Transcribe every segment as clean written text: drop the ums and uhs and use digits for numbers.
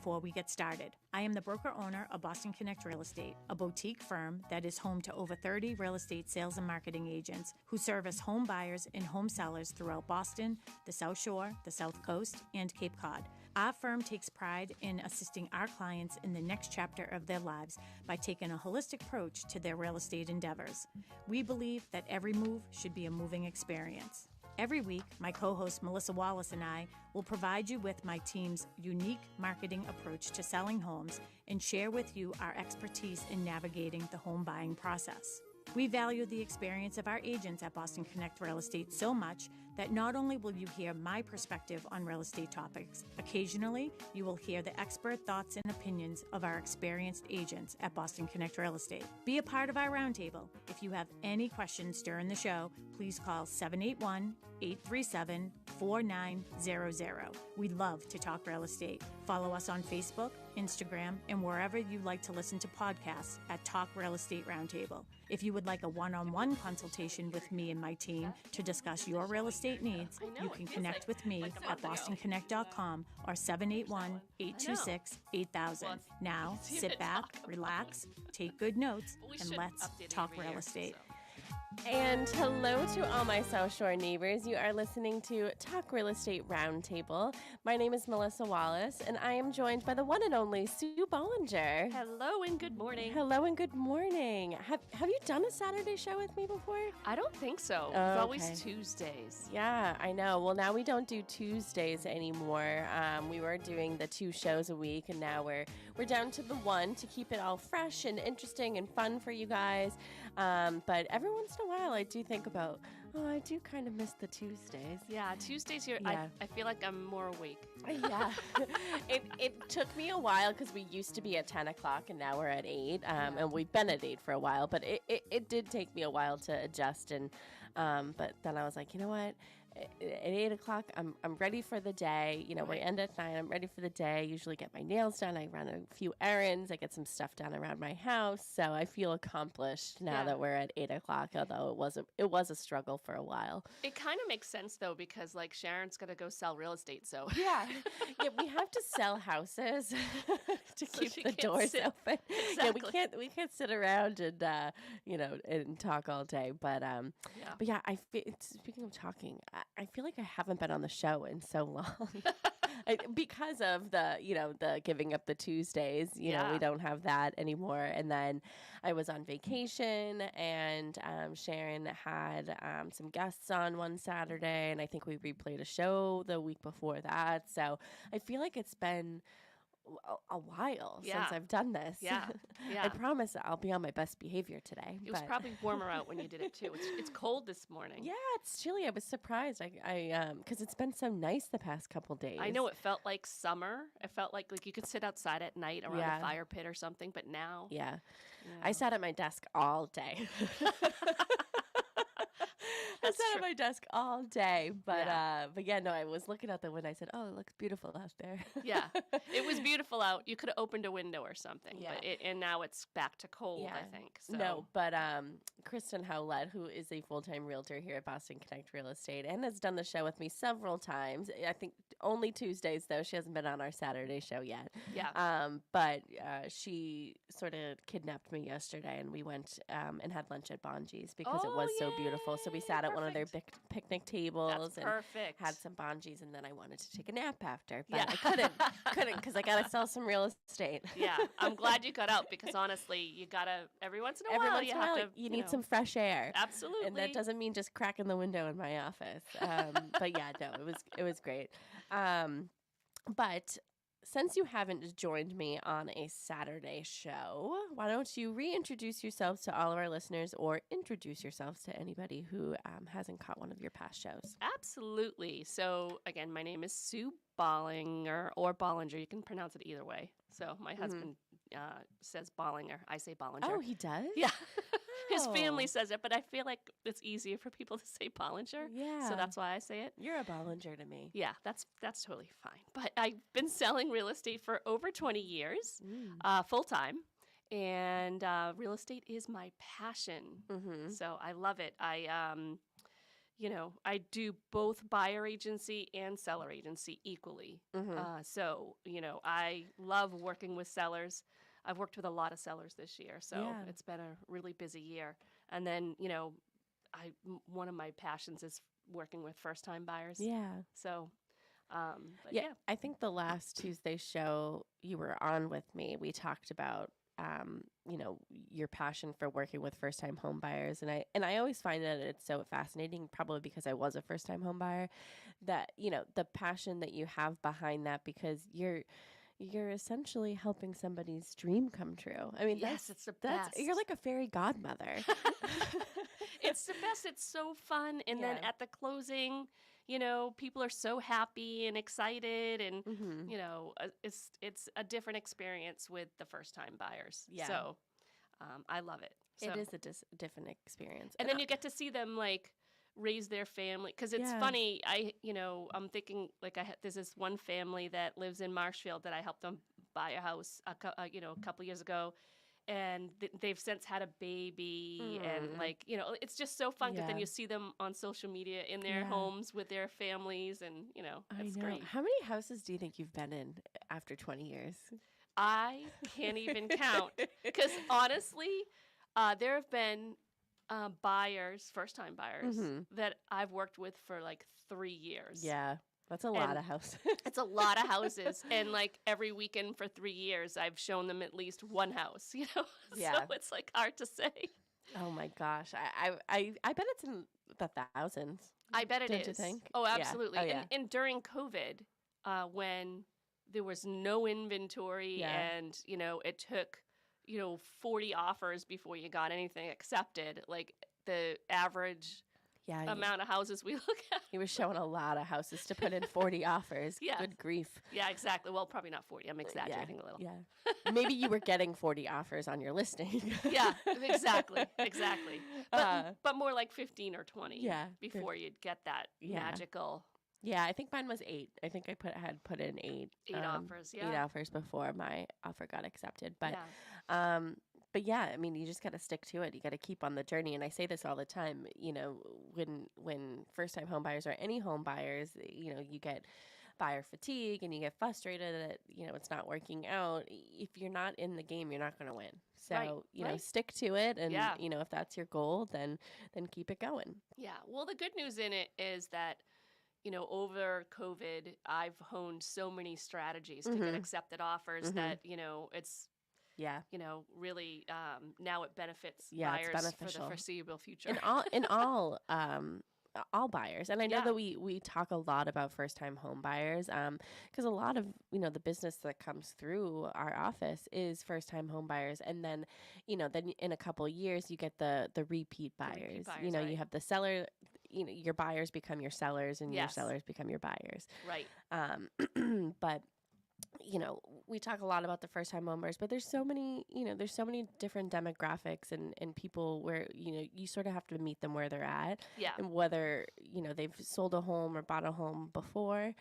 before we get started. I am the broker-owner of Boston Connect Real Estate, a boutique firm that is home to over 30 real estate sales and marketing agents who service home buyers and home sellers throughout Boston, the South Shore, the South Coast, and Cape Cod. Our firm takes pride in assisting our clients in the next chapter of their lives by taking a holistic approach to their real estate endeavors. We believe that every move should be a moving experience. Every week, my co-host Melissa Wallace and I will provide you with my team's unique marketing approach to selling homes and share with you our expertise in navigating the home buying process. We value the experience of our agents at Boston Connect Real Estate so much that not only will you hear my perspective on real estate topics, occasionally you will hear the expert thoughts and opinions of our experienced agents at Boston Connect Real Estate. Be a part of our roundtable. If you have any questions during the show, please call 781-837-4900. We love to talk real estate. Follow us on Facebook, Instagram, and wherever you like to listen to podcasts at Talk Real Estate Roundtable. If you would like a one-on-one consultation with me and my team to discuss your real estate needs, you can connect with me at bostonconnect.com or 781-826-8000. Now, sit back, relax, take good notes, and let's talk real estate. And hello to all my South Shore neighbors. You are listening to Talk Real Estate Roundtable. My name is Melissa Wallace, and I am joined by the one and only Sue Bollinger. Hello and good morning. Hello and good morning. Have you done a Saturday show with me before? I don't think so. It's always Tuesdays. Yeah, I know. Well, now we don't do Tuesdays anymore. We were doing the 2 shows a week, and now we're down to the 1 to keep it all fresh and interesting and fun for you guys. But every once in a while, I do think about, I do kind of miss the Tuesdays. Yeah, Tuesdays here, yeah. I feel like I'm more awake. Yeah. It took me a while because we used to be at 10 o'clock and now we're at 8. And we've been at 8 for a while, but it did take me a while to adjust. And but then I was like, you know what? At 8 o'clock, I'm ready for the day. You know, we end at 9. I'm ready for the day. I usually get my nails done. I run a few errands. I get some stuff done around my house. So I feel accomplished now that we're at 8 o'clock, although it was a struggle for a while. It kind of makes sense, though, because, like, Sharon's going to go sell real estate, so. Yeah, we have to sell houses to keep the doors open. Exactly. Yeah, we can't sit around and, and talk all day. But yeah, speaking of talking, I feel like I haven't been on the show in so long because of the giving up the Tuesdays. You know, we don't have that anymore. And then I was on vacation, and Sharon had some guests on one Saturday, and I think we replayed a show the week before that. So I feel like it's been a while since I've done this. Yeah. I promise I'll be on my best behavior today. It was probably warmer out when you did it too. It's cold this morning. Yeah, it's chilly. I was surprised. I because it's been so nice the past couple days. I know, it felt like summer. It felt like you could sit outside at night around a fire pit or something, but now. Yeah. I sat at my desk all day. I sat at my desk all day, but I was looking out the window. I said, "Oh, it looks beautiful out there." Yeah, it was beautiful out. You could have opened a window or something, but and now it's back to cold. I think so. No, but Kristen Howlett, who is a full-time realtor here at Boston Connect Real Estate and has done the show with me several times. I think only Tuesdays though. She hasn't been on our Saturday show yet. Yeah. But she sort of kidnapped me yesterday, and we went and had lunch at Bonji's because it was so beautiful. So we sat at one of their picnic tables and had some Bonji's, and then I wanted to take a nap after, but I couldn't because I got to sell some real estate. Yeah, I'm glad you got out because honestly, you got to, every once in a while, you need some fresh air. Absolutely. And that doesn't mean just cracking the window in my office. But yeah, no, it was great. But since you haven't joined me on a Saturday show, why don't you reintroduce yourselves to all of our listeners or introduce yourselves to anybody who hasn't caught one of your past shows? Absolutely. So, again, my name is Sue Bollinger or Bollinger. You can pronounce it either way. So my husband says Bollinger. I say Bollinger. Oh, he does? Yeah. His family says it, but I feel like it's easier for people to say Bollinger. Yeah. So that's why I say it. You're a Bollinger to me. Yeah, that's totally fine. But I've been selling real estate for over 20 years, full time. And real estate is my passion. Mm-hmm. So I love it. I do both buyer agency and seller agency equally. So, I love working with sellers. I've worked with a lot of sellers this year, so it's been a really busy year. And then, one of my passions is working with first-time buyers. Yeah. So, I think the last Tuesday show you were on with me, we talked about your passion for working with first-time home buyers, and I always find that it's so fascinating, probably because I was a first-time home buyer, that the passion that you have behind that, because you're essentially helping somebody's dream come true. I mean, yes, it's the best. You're like a fairy godmother. It's the best. It's so fun. And then at the closing, people are so happy and excited, and it's a different experience with the first-time buyers. Yeah. So I love it. So. It is a different experience. And then you get to see them raise their family, because it's funny. I'm thinking there's this one family that lives in Marshfield that I helped them buy a house a couple years ago, and they've since had a baby, and it's just so fun, because then you see them on social media in their homes with their families, and it's great. How many houses do you think you've been in after 20 years? I can't even count, because honestly, there have been first-time buyers that I've worked with for 3 years. Yeah, that's a lot of houses. It's a lot of houses, and every weekend for 3 years, I've shown them at least one house. Yeah. So it's hard to say. Oh my gosh, I bet it's in the thousands. I bet it is. Don't you think? Oh, absolutely. Yeah. And during COVID, when there was no inventory, and it took 40 offers before you got anything accepted, the average amount of houses we look at. He was showing a lot of houses to put in 40 offers. Yeah. Good grief. Yeah, exactly. Well, probably not 40. I'm exaggerating a little. Yeah. Maybe you were getting 40 offers on your listing. Yeah, exactly. But more like 15 or 20 before you'd get that magical. Yeah, I think mine was 8. I think I had put in 8. 8 offers, 8 offers before my offer got accepted. But yeah, I mean, you just got to stick to it. You got to keep on the journey. And I say this all the time, when first-time home buyers or any home buyers, you get buyer fatigue and you get frustrated that, it's not working out. If you're not in the game, you're not going to win. So, stick to it. And, if that's your goal, then keep it going. Yeah. Well, the good news in it is that, over COVID, I've honed so many strategies to get accepted offers that, it's, really now it benefits buyers for the foreseeable future. In all buyers. And I know that we talk a lot about first-time home buyers, because a lot of, the business that comes through our office is first-time home buyers. And then, then in a couple of years, you get the repeat buyers. You have the seller, your buyers become your sellers, and your sellers become your buyers. Right. But we talk a lot about the first-time home buyers, but there's so many different demographics and people where, you sort of have to meet them where they're at. Yeah. And whether, they've sold a home or bought a home before,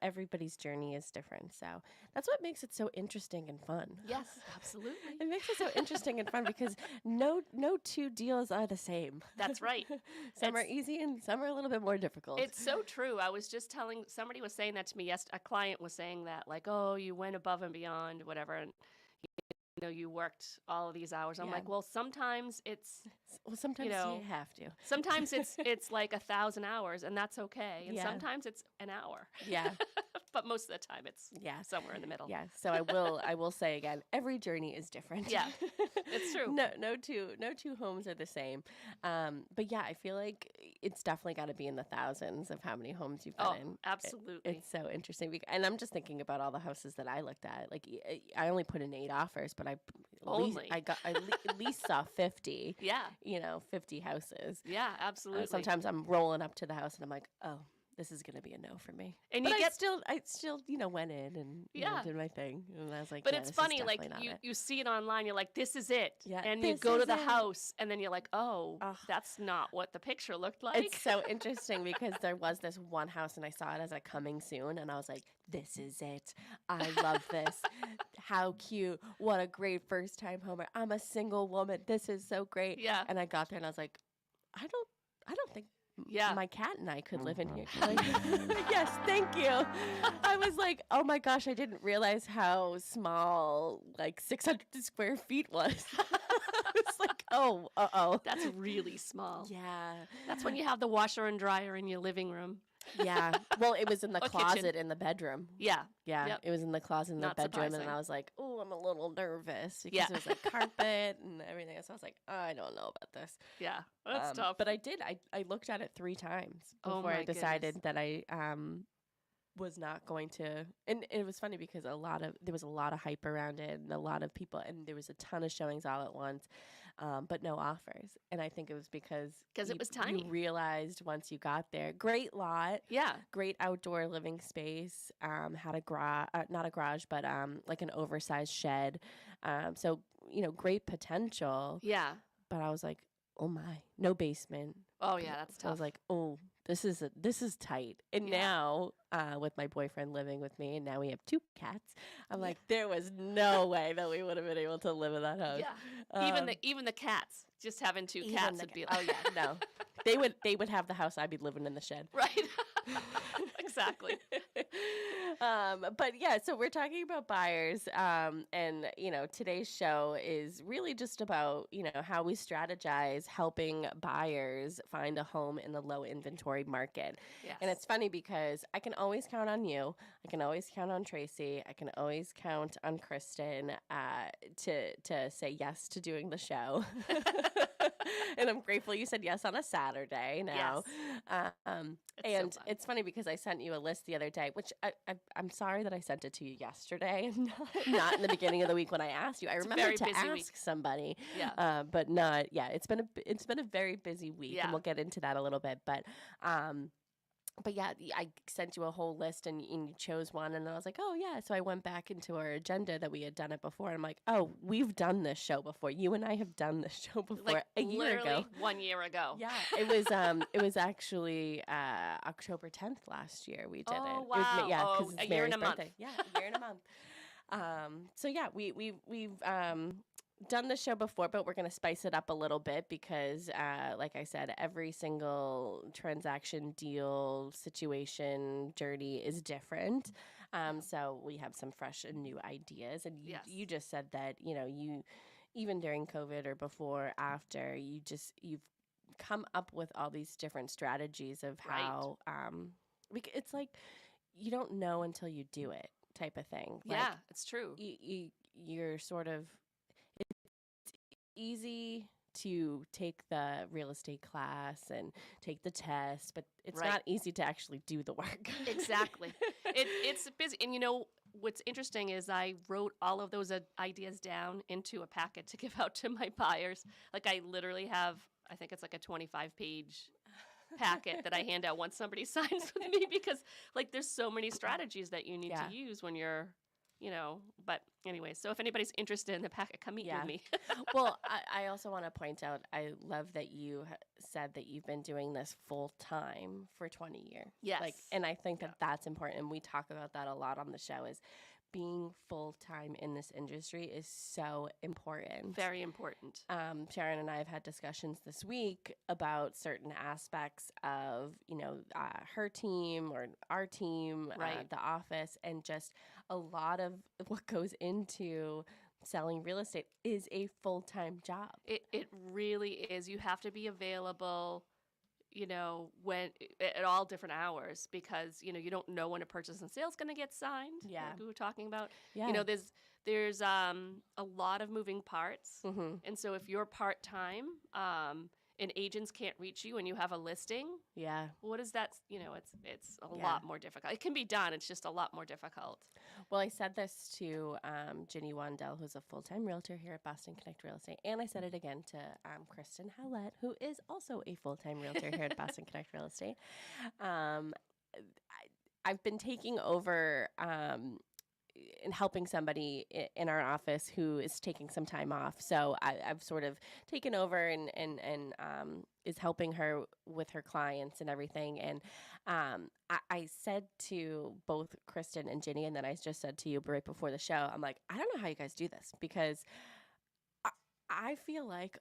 everybody's journey is different. So that's what makes it so interesting and fun. Yes, absolutely. It makes it so interesting and fun because no two deals are the same. That's right. Some are easy and some are a little bit more difficult. It's so true. I was just somebody was saying that to me yesterday. A client was saying that, oh, you went above and beyond, whatever, and you worked all of these hours. I'm like, well, sometimes it's... Well, sometimes you have to. Sometimes it's 1,000 hours, and that's okay. And sometimes it's an hour. Yeah. But most of the time it's somewhere in the middle. Yeah. So I will say again, every journey is different. Yeah. It's true. No two homes are the same. But yeah, I feel like it's definitely got to be in the thousands of how many homes you've been in. Absolutely. It's so interesting. And I'm just thinking about all the houses that I looked at. I only put in 8 offers, but I at least saw 50. Yeah. 50 houses. Yeah, absolutely. Sometimes I'm rolling up to the house and I'm like, oh, this is going to be a no for me. And but I still went in and did my thing. And I was like, but it's funny, you see it online, you're like, this is it. Yeah, and you go to the house and then you're like, oh, that's not what the picture looked like. It's so interesting because there was this one house and I saw it as a coming soon and I was like, this is it. I love this. How cute. What a great first time homer. I'm a single woman. This is so great. Yeah. And I got there and I was like, I don't think my cat and I could live in here. Like, yes, thank you. I was like, oh my gosh, I didn't realize how small like 600 square feet was. It's like, oh, uh-oh. That's really small. Yeah. That's when you have the washer and dryer in your living room. Yeah. Well, it was in the Or closet kitchen. in the bedroom. Yeah. Yeah. Yep. It was in the closet in Not the bedroom. surprising. And I was like, oh, I'm a little nervous because Yeah. it was like carpet and everything. So I was like, oh, I don't know about this. Yeah. That's tough. But I did. I looked at it 3 times Oh before my I decided goodness. that I was not going to. And it was funny because there was a lot of hype around it and a lot of people, and there was a ton of showings all at once, but no offers. And I think it was because it was tiny. You realized once you got there, great lot, Yeah. great outdoor living space, had a garage, not a garage, but like an oversized shed. So great potential. Yeah. But I was like, oh my, no basement. Oh yeah, that's So I tough. was like, oh, this is tight. And Yeah. now, with my boyfriend living with me, and now we have 2 cats. I'm like, there was no way that we would have been able to live in that house. Yeah. Even the cats, just having 2 cats would be like, oh yeah, no, they would have the house. I'd be living in the shed. right. Exactly. But yeah, so we're talking about buyers, and today's show is really just about how we strategize helping buyers find a home in the low inventory market. Yes. And it's funny because I can always count on you. I can always count on Tracy. I can always count on Kristen to say yes to doing the show. And I'm grateful you said yes on a Saturday now. Yes. And so fun. it's funny because I sent you a list the other day, which I'm sorry that I sent it to you yesterday, not in the beginning of the week when I asked you. I remember to ask week. somebody, Yeah. but not. Yeah, it's been a very busy week, Yeah. and we'll get into that a little bit. But yeah, I sent you a whole list and you chose one, and I was like, oh yeah. So I went back into our agenda that we had done it before, and I'm like, oh, we've done this show before. You and I have done this show before Like a year ago. 1 year ago. Yeah, it was actually October 10th last year we did it. Oh, It was, wow. yeah, Oh, because it's a year and Mary's a month. birthday. Yeah, a year and a month. So yeah, we've done the show before, but we're going to spice it up a little bit because, like I said, every single transaction, deal, situation, journey is different. So we have some fresh and new ideas. And Yes. you just said that, you, even during COVID or before, after, you've come up with all these different strategies of Right. how, it's like, you don't know until you do it type of thing. Like, Yeah, it's true. you're sort of, easy to take the real estate class and take the test, but it's Right. not easy to actually do the work. Exactly. It's busy. And what's interesting is I wrote all of those ideas down into a packet to give out to my buyers. Like I literally have, I think it's like a 25-page packet that I hand out once somebody signs with me because like there's so many strategies that you need Yeah. to use when you're, but anyway, so if anybody's interested in the packet, come meet Yeah. with me. Well, I also want to point out, I love that you said that you've been doing this full time for 20 years. Yes. And I think that that's important. And we talk about that a lot on the show is being full time in this industry is so important. Very important. Sharon and I have had discussions this week about certain aspects of, her team or our team, Right. the office, and just a lot of what goes into selling real estate is a full-time job. It really is. You have to be available, when at all different hours because you don't know when a purchase and sale is going to get signed. Yeah. Like we were talking about. Yeah. There's a lot of moving parts, Mm-hmm. and so if you're part time, and agents can't reach you, and you have a listing, Yeah. what is that? It's a Yeah. lot more difficult. It can be done. It's just a lot more difficult. Well, I said this to Ginny Wandell, who's a full-time realtor here at Boston Connect Real Estate, and I said it again to Kristen Howlett, who is also a full-time realtor here at Boston Connect Real Estate. I've been taking over and helping somebody in our office who is taking some time off. So I've sort of taken over and is helping her with her clients and everything. And I said to both Kristen and Ginny, and then I just said to you right before the show, I'm like, I don't know how you guys do this because I feel like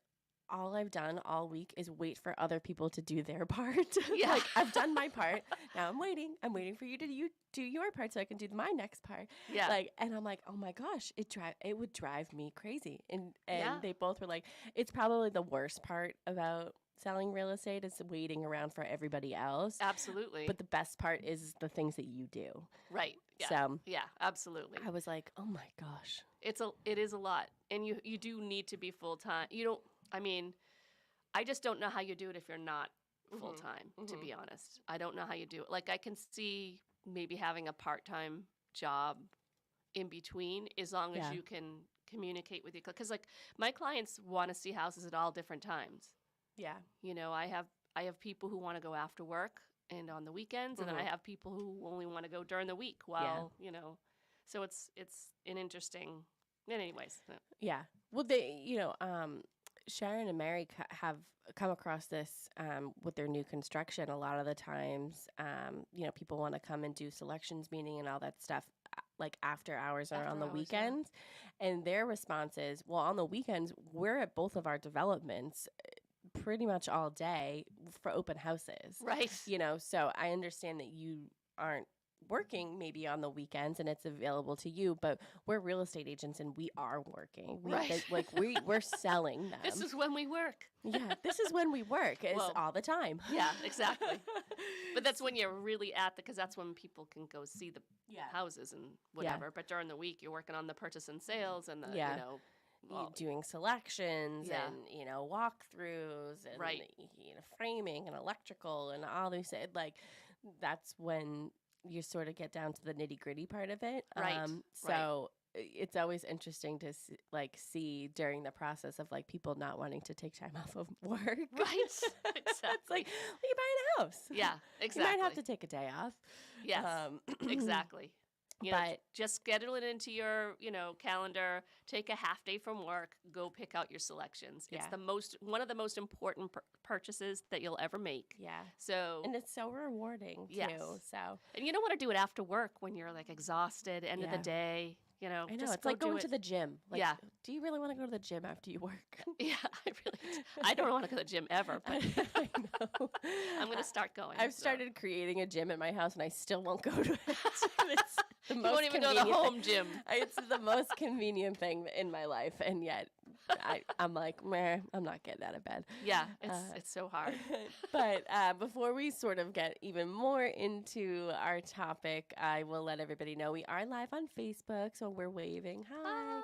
all I've done all week is wait for other people to do their part. Yeah. Like, I've done my part. Now I'm waiting. I'm waiting for you to do your part so I can do my next part. Yeah. Like, and I'm like, oh my gosh, it would drive me crazy. And Yeah. they both were like, it's probably the worst part about selling real estate is waiting around for everybody else. Absolutely. But the best part is the things that you do. Right. Yeah. So yeah, absolutely. I was like, oh my gosh. It is a lot. And you do need to be full-time. I just don't know how you do it if you're not full-time, to be honest. I don't know how you do it. Like, I can see maybe having a part-time job in between, as long as you can communicate with your clients. Because, like, my clients want to see houses at all different times. Yeah. You know, I have people who want to go after work and on the weekends, and then I have people who only want to go during the week while, so it's an interesting, anyways. Yeah. Well, Sharon and Mary have come across this with their new construction. A lot of the times, people want to come and do selections meeting and all that stuff, like after hours or on the weekends. Yeah. And their response is, well, on the weekends, we're at both of our developments pretty much all day for open houses. Right. So I understand that you aren't working maybe on the weekends and it's available to you, but we're real estate agents and we are working. We're selling them. This is when we work. Yeah, this is when we work. It's all the time. Yeah, exactly. But that's when you're really because that's when people can go see the houses and whatever. Yeah. But during the week, you're working on the purchase and sales and the, doing selections and walkthroughs and framing and electrical and all these, like, that's when you sort of get down to the nitty gritty part of it. Right. So it's always interesting to see during the process of like people not wanting to take time off of work. Right. Exactly. It's like, well, you buy a house. Yeah, exactly. You might have to take a day off. Yes, exactly. Just schedule it into your, calendar. Take a half day from work. Go pick out your selections. Yeah. It's one of the most important purchases that you'll ever make. Yeah. So and it's so rewarding too. Yes. So and you don't want to do it after work when you're like exhausted, end of the day. I know it's like going to the gym. Like, do you really want to go to the gym after you work? Yeah, I don't want to go to the gym ever, but I know. I'm going to start going. I've started creating a gym at my house, and I still won't go to it. It's the you most won't even go to the home gym. It's the most convenient thing in my life, and yet I'm like, meh, I'm not getting out of bed. Yeah, it's so hard. But before we sort of get even more into our topic, I will let everybody know we are live on Facebook, so we're waving. Hi.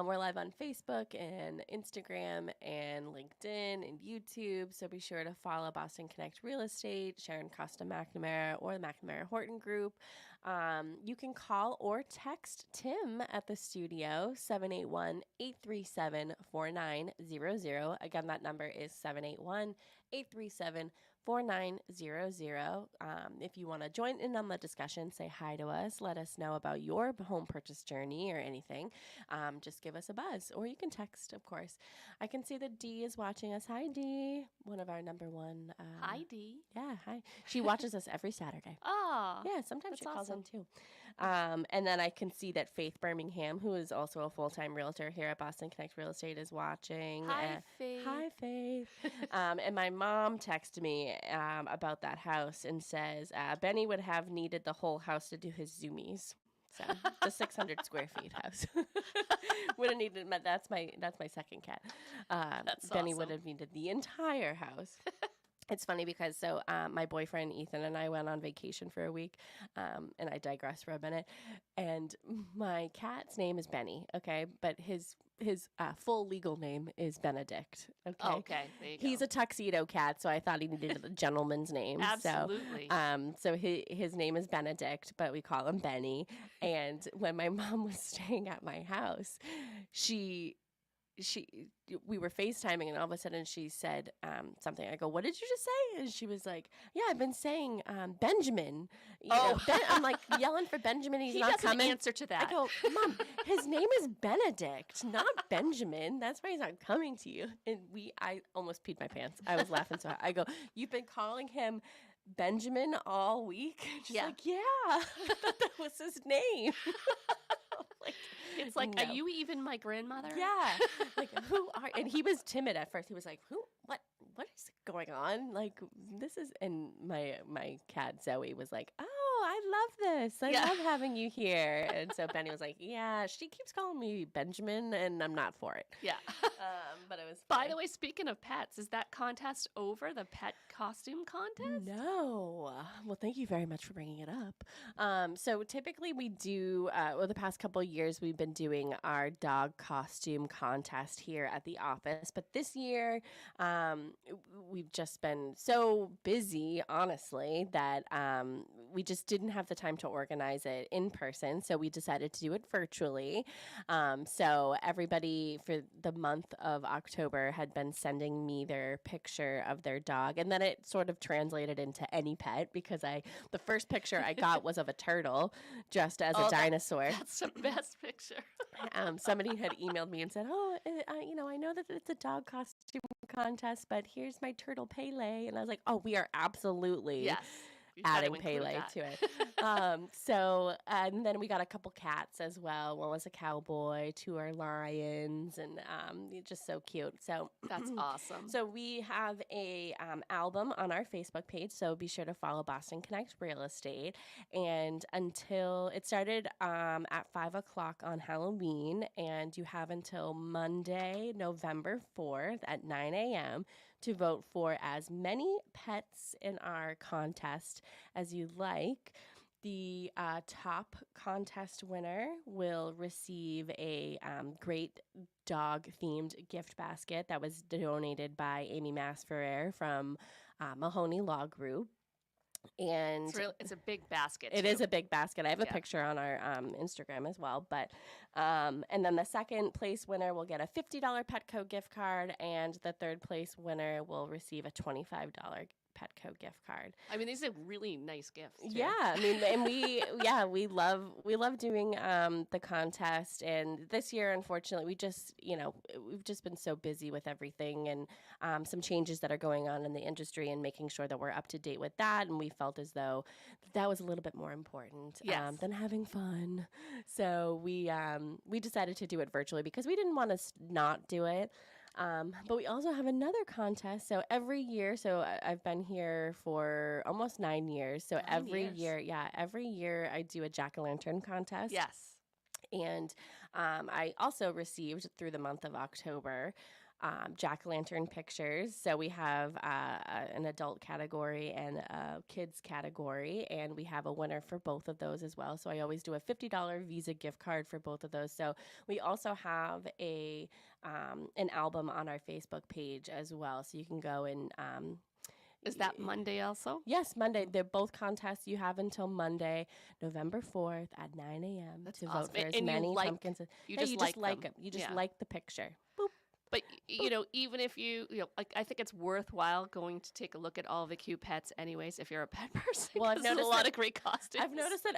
We're live on Facebook and Instagram and LinkedIn and YouTube, so be sure to follow Boston Connect Real Estate, Sharon Costa McNamara, or the McNamara Horton Group. You can call or text Tim at the studio, 781-837-4900. Again, that number is 781-837-4900. If you want to join in on the discussion, say hi to us. Let us know about your home purchase journey or anything. Just give us a buzz, or you can text, of course. I can see that Dee is watching us. Hi, Dee. One of our number one. Hi, Dee. Yeah, hi. She watches us every Saturday. Oh, yeah, sometimes she calls awesome. in too. And then I can see that Faith Birmingham, who is also a full-time realtor here at Boston Connect Real Estate, is watching. Hi, Faith. Hi, Faith. And my mom texted me about that house and says Benny would have needed the whole house to do his zoomies. So the 600 square feet house would have needed. That's my second cat. That's Benny awesome. would have needed the entire house. It's funny because my boyfriend Ethan and I went on vacation for a week, and I digress for a minute. And my cat's name is Benny, okay, but his full legal name is Benedict. Okay, oh, okay, there you go. He's a tuxedo cat, so I thought he needed a gentleman's name. Absolutely. So his name is Benedict, but we call him Benny. And when my mom was staying at my house, we were FaceTiming, and all of a sudden she said something. I go, "What did you just say?" And she was like, "Yeah, I've been saying Benjamin." I'm like yelling for Benjamin. He's not doesn't coming. Answer to that. I go, "Mom, his name is Benedict, not Benjamin. That's why he's not coming to you." And I almost peed my pants. I was laughing so hard. I go, "You've been calling him Benjamin all week?" She's like, "Yeah, I thought that was his name." It's like, are you even my grandmother? Yeah. Like, who are, and he was timid at first. He was like, what is going on? Like, this is, and my cat Zoe was like, oh, I love this. I love having you here. And so Benny was like, yeah, she keeps calling me Benjamin and I'm not for it. Yeah. But it was By the way, speaking of pets, is that contest over, the pet costume contest? No. Well, thank you very much for bringing it up. So typically we do, the past couple of years, we've been doing our dog costume contest here at the office. But this year, we've just been so busy, honestly, that we just didn't have the time to organize it in person. So we decided to do it virtually. So everybody for the month of October had been sending me their picture of their dog. And then it sort of translated into any pet because the first picture I got was of a turtle dressed as a dinosaur. That's the best picture. Somebody had emailed me and said, I know that it's a dog costume contest, but here's my turtle Pele. And I was like, oh, we are absolutely adding Pele to it. And then we got a couple cats as well. One was a cowboy, two are lions, and just so cute. So that's awesome. So we have a album on our Facebook page, so be sure to follow Boston Connect Real Estate. And until it started at 5 o'clock on Halloween, and you have until Monday, November 4th at 9 a.m. to vote for as many pets in our contest as you like. The top contest winner will receive a great dog-themed gift basket that was donated by Amy Masferrer from Mahoney Law Group. And it's a big basket. It is a big basket. I have a picture on our Instagram as well. But and then the second place winner will get a $50 Petco gift card, and the third place winner will receive a $25 Petco gift card. I mean, these are really nice gifts, too. Yeah, I mean, and we love doing the contest. And this year, unfortunately, we've just been so busy with everything and some changes that are going on in the industry and making sure that we're up to date with that. And we felt as though that was a little bit more important than having fun. So we decided to do it virtually because we didn't want to not do it. But we also have another contest. So every year, I've been here for almost 9 years. So every year I do a jack-o'-lantern contest. Yes. And I also received through the month of October jack-o'-lantern pictures. So we have an adult category and a kids category, and we have a winner for both of those as well. So I always do a $50 Visa gift card for both of those. So we also have an album on our Facebook page as well. So you can go and is that Monday also? Yes, Monday. They're both contests. You have until Monday, November 4th at 9 a.m. to vote for as many pumpkins. You just like them. You just like the picture. Boop. But, even if I think it's worthwhile going to take a look at all the cute pets anyways, if you're a pet person. Well, I've noticed a lot of great costumes. I've noticed that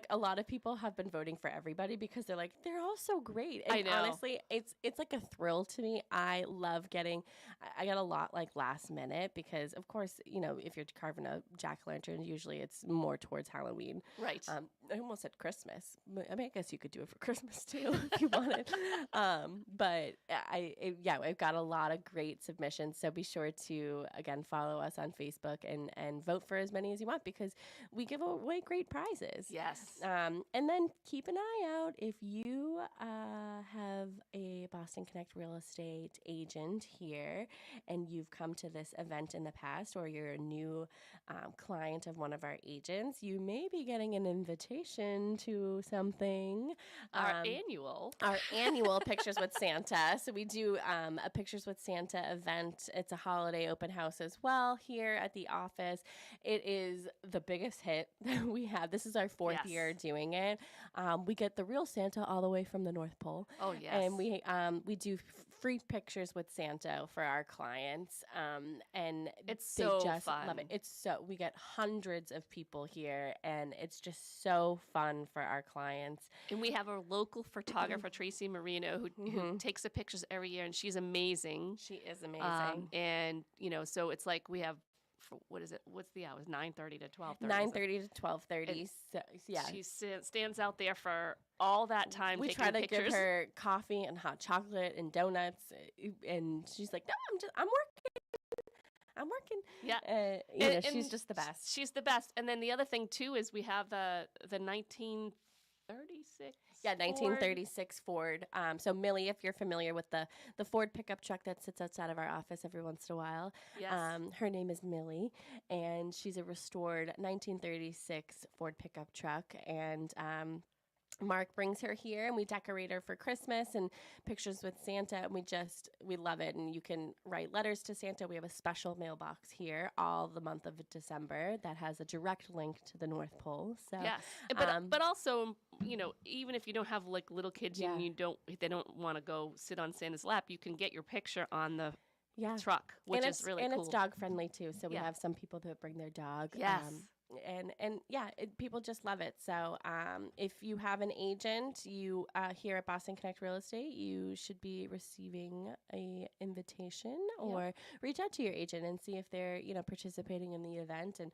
a lot of people have been voting for everybody because they're like, they're all so great. And I know. Honestly, it's like a thrill to me. I love I get a lot like last minute because, of course, if you're carving a jack-o'-lantern, usually it's more towards Halloween. Right. I almost said Christmas. I mean, I guess you could do it for Christmas too if you wanted. But I've got a lot of great submissions. So be sure to, again, follow us on Facebook and vote for as many as you want because we give away great prizes. Yes. And then keep an eye out if you have a Boston Connect Real Estate agent here and you've come to this event in the past or you're a new client of one of our agents, you may be getting an invitation to something. Our annual Pictures with Santa. So we do a Pictures with Santa event. It's a holiday open house as well here at the office. It is the biggest hit that we have. This is our fourth year doing it. We get the real Santa all the way from the North Pole. Oh, yes. And we do free pictures with Santa for our clients. And it's they so just fun. Love it. We get hundreds of people here and it's just so fun for our clients. And we have a local photographer, Tracy Marino, who takes the pictures every year, and she's amazing. She is amazing. And, so it's like we have for, what is it? What's the hours? 9:30 to 12:30. 9:30 to 12:30. So, yeah. She stands out there for all that time. We taking try to pictures. give her coffee and hot chocolate and donuts, and she's like, "No, I'm working." Yeah, and she's just the best. She's the best. And then the other thing too is we have the 1936. Yeah, 1936 Ford. So Millie, if you're familiar with the Ford pickup truck that sits outside of our office every once in a while, Yes. Her name is Millie, and she's a restored 1936 Ford pickup truck, and Mark brings her here, and we decorate her for Christmas and pictures with Santa, and we love it. And you can write letters to Santa. We have a special mailbox here all the month of December that has a direct link to the North Pole. So Yes, but also, even if you don't have like little kids and they don't want to go sit on Santa's lap, you can get your picture on the truck, which is really cool. And it's dog friendly too. So we have some people that bring their dog. Yes. People just love it. So if you have an agent, you here at Boston Connect Real Estate, you should be receiving a invitation or reach out to your agent and see if they're participating in the event. And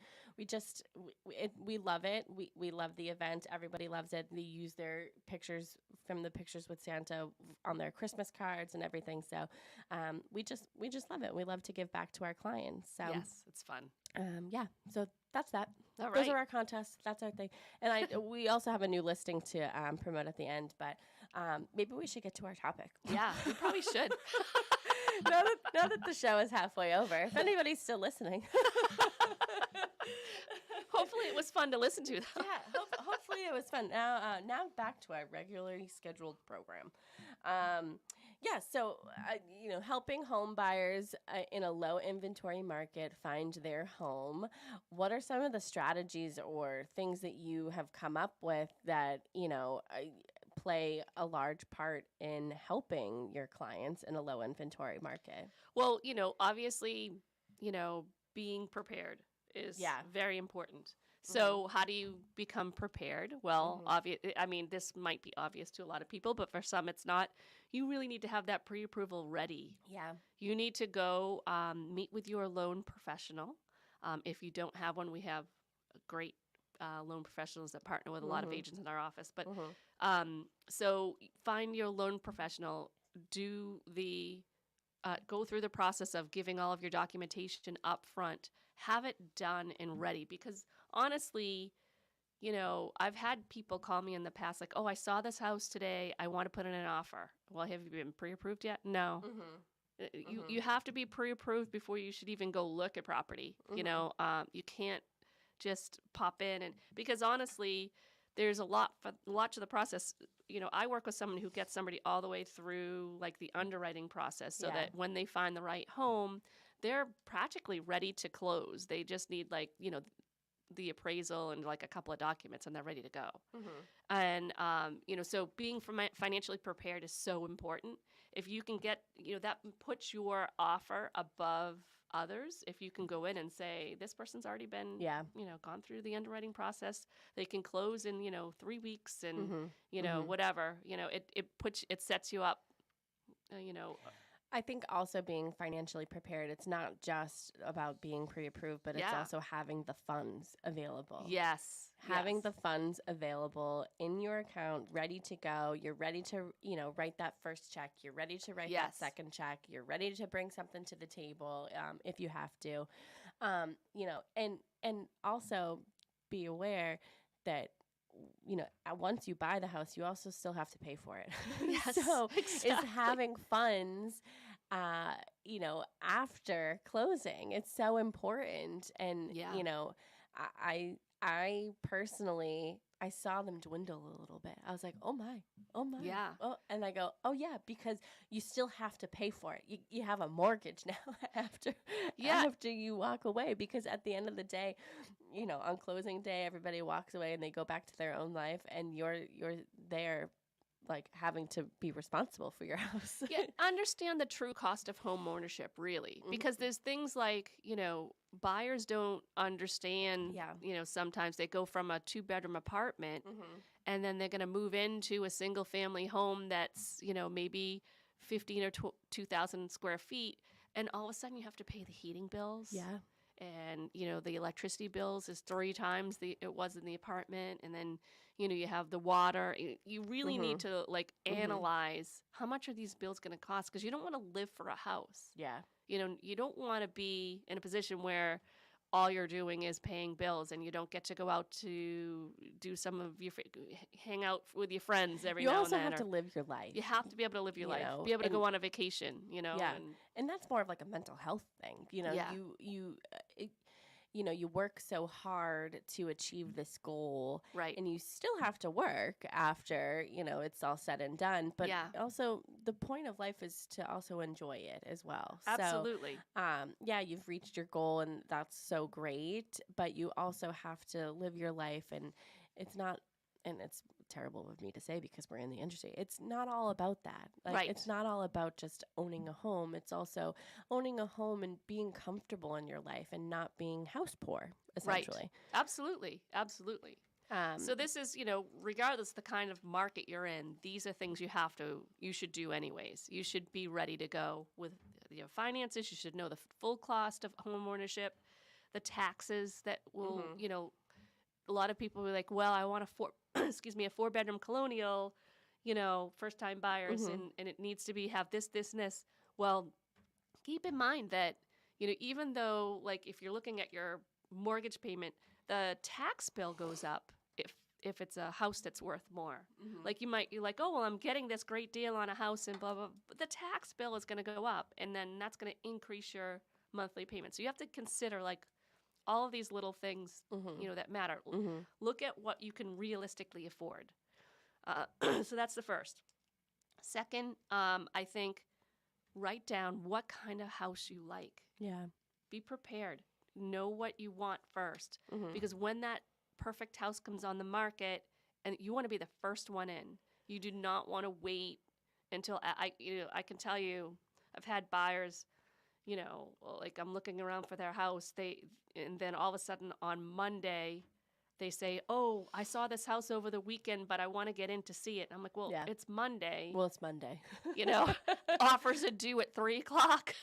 we love it. We love the event. Everybody loves it. They use their pictures from the Pictures with Santa on their Christmas cards and everything. So we just love it. We love to give back to our clients. So yes, it's fun. So that's that. All right. Those are our contests. That's our thing. And we also have a new listing to promote at the end, but maybe we should get to our topic. Yeah, we probably should. now that the show is halfway over, if anybody's still listening. Hopefully it was fun to listen to. Hopefully it was fun. Now back to our regularly scheduled program. So helping home buyers in a low inventory market find their home. What are some of the strategies or things that you have come up with that, play a large part in helping your clients in a low inventory market? Well, obviously, being prepared is very important. So how do you become prepared? Well, this might be obvious to a lot of people, but for some it's not. You really need to have that pre-approval ready. Yeah. You need to go meet with your loan professional. If you don't have one, we have great loan professionals that partner with a lot of agents in our office. But so find your loan professional, go through the process of giving all of your documentation up front, have it done and ready. Because honestly, I've had people call me in the past like, oh, I saw this house today. I want to put in an offer. Well, have you been pre-approved yet? No. You have to be pre-approved before you should even go look at property. You can't just pop in. And because honestly, there's a lot to the process. I work with someone who gets somebody all the way through like the underwriting process so that when they find the right home, they're practically ready to close. They just need the appraisal and like a couple of documents and they're ready to go. And, so being financially prepared is so important. If you can get, that puts your offer above others. If you can go in and say, this person's already been, gone through the underwriting process, they can close in, 3 weeks and, whatever, it sets you up, I think also being financially prepared, it's not just about being pre-approved, but it's also having the funds available. Yes. Having the funds available in your account, ready to go. You're ready to, write that first check. You're ready to write that second check. You're ready to bring something to the table if you have to. And also be aware that once you buy the house, you also still have to pay for it. Yes, so exactly. It's having funds, after closing. It's so important. And, I personally, I saw them dwindle a little bit. I was like, oh my. Yeah. Oh, and I go, oh yeah, because you still have to pay for it. You have a mortgage now after you walk away, because at the end of the day, on closing day, everybody walks away and they go back to their own life, and you're there like having to be responsible for your house. Understand the true cost of home ownership, really, because there's things like, buyers don't understand, sometimes they go from a 2-bedroom apartment and then they're going to move into a single family home that's, maybe 15 or 2,000 square feet. And all of a sudden you have to pay the heating bills. Yeah. and the electricity bills is 3 times it was in the apartment, and then you have the water. You really need to analyze how much are these bills going to cost, because you don't want to live for a house. Yeah. You don't want to be in a position where all you're doing is paying bills, and you don't get to go out to do some of your hang out with your friends every now and then. You also have to live your life. You have to be able to live your life, be able to go on a vacation, Yeah. And that's more of like a mental health thing. You work so hard to achieve this goal, right? And you still have to work after, it's all said and done. But also the point of life is to also enjoy it as well. Absolutely. So, you've reached your goal, and that's so great. But you also have to live your life, and it's not. And it's terrible of me to say because we're in the industry. It's not all about that. Right. It's not all about just owning a home. It's also owning a home and being comfortable in your life and not being house poor, essentially. Right. Absolutely. Absolutely. So this is, regardless of the kind of market you're in, these are things you should do anyways. You should be ready to go with your finances. You should know the full cost of home ownership, the taxes that will, a lot of people are like, well, I want a 4-bedroom colonial, first time buyers, and it needs to have this, and this. Well, keep in mind that, even though if you're looking at your mortgage payment, the tax bill goes up if it's a house that's worth more. You're like, oh, well, I'm getting this great deal on a house and blah, blah, blah. But the tax bill is going to go up, and then that's going to increase your monthly payment. So you have to consider all of these little things, that matter. Look at what you can realistically afford. So that's the first. Second, I think write down what kind of house you like. Yeah. Be prepared. Know what you want first. Because when that perfect house comes on the market, and you want to be the first one in. You do not want to wait until I can tell you, I've had buyers, I'm looking around for their house. And then all of a sudden on Monday, they say, oh, I saw this house over the weekend, but I want to get in to see it. And I'm like, well, it's Monday. Well, it's Monday. Offers are due at 3:00.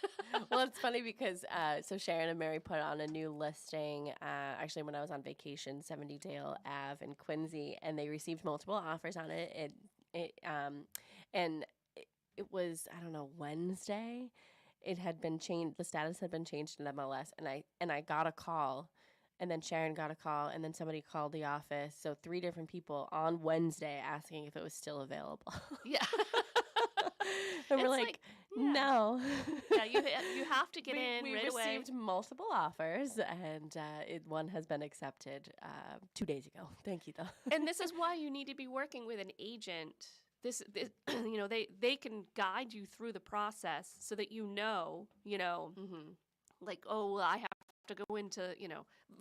Well, it's funny because so Sharon and Mary put on a new listing actually when I was on vacation, 70 Dale Ave in Quincy, and they received multiple offers on it. And it was, I don't know, Wednesday. It had been changed. The status had been changed in MLS, and I got a call, and then Sharon got a call, and then somebody called the office. So 3 different people on Wednesday asking if it was still available. Yeah. And we're like, no. Yeah, you have to get in right away. We received multiple offers, and one has been accepted 2 days ago. Thank you, though. And this is why you need to be working with an agent. This they can guide you through the process so that oh, well, I have to go into,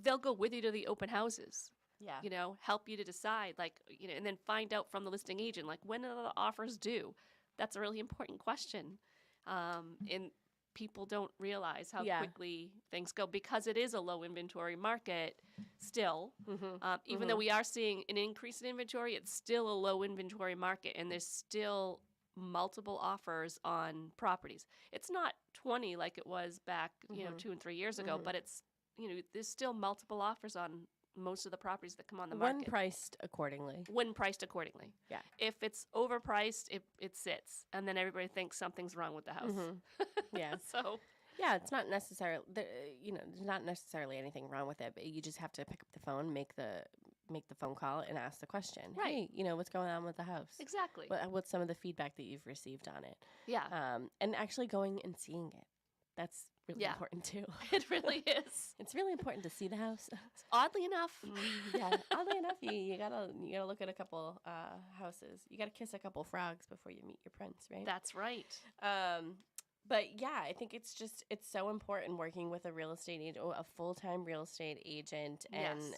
they'll go with you to the open houses. Yeah. Help you to decide, and then find out from the listing agent, when are the offers due? That's a really important question. And people don't realize how quickly things go because it is a low inventory market still. Even though we are seeing an increase in inventory, it's still a low inventory market, and there's still multiple offers on properties. It's not 20 like it was back, 2 and 3 years ago, but it's, there's still multiple offers on most of the properties that come on the market. When priced accordingly. Yeah. If it's overpriced, it sits, and then everybody thinks something's wrong with the house. Yeah. So. Yeah, it's not necessarily, there's not necessarily anything wrong with it, but you just have to pick up the phone, make the phone call, and ask the question. Right. Hey, what's going on with the house? Exactly. What's some of the feedback that you've received on it? Yeah. And actually going and seeing it. That's really important too. It really is. It's really important to see the house. Oddly enough. Oddly enough, you gotta look at a couple houses. You gotta kiss a couple frogs before you meet your prince, right? That's right. But yeah, I think it's so important working with a real estate agent, a full-time real estate agent, and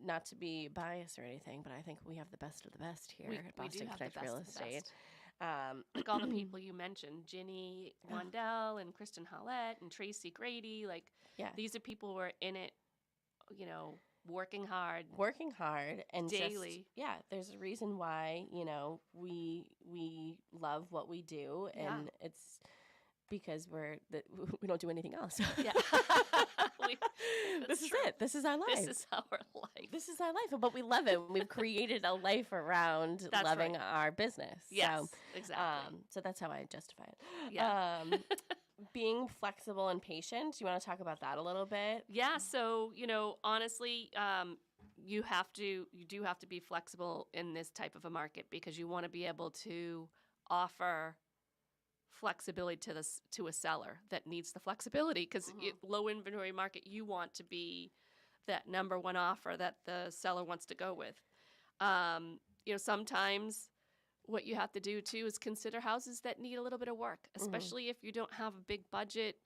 not to be biased or anything, but I think we have the best of the best here at Boston Connect Real Estate. Like all the people you mentioned, Ginny Wandell and Kristen Hollett and Tracy Grady, these are people who are in it, working hard and daily. There's a reason why we love what we do, and because we don't do anything else. Yeah. This is it. This is our life. This is our life. This is our life, but we love it. We've created a life around loving our business. Yes, so, exactly. So that's how I justify it. Yeah. Being flexible and patient. Do you want to talk about that a little bit? Yeah. So, honestly, you do have to be flexible in this type of a market because you want to be able to offer flexibility to a seller that needs the flexibility because low inventory market, you want to be that number one offer that the seller wants to go with. Sometimes what you have to do too is consider houses that need a little bit of work, especially if you don't have a big budget.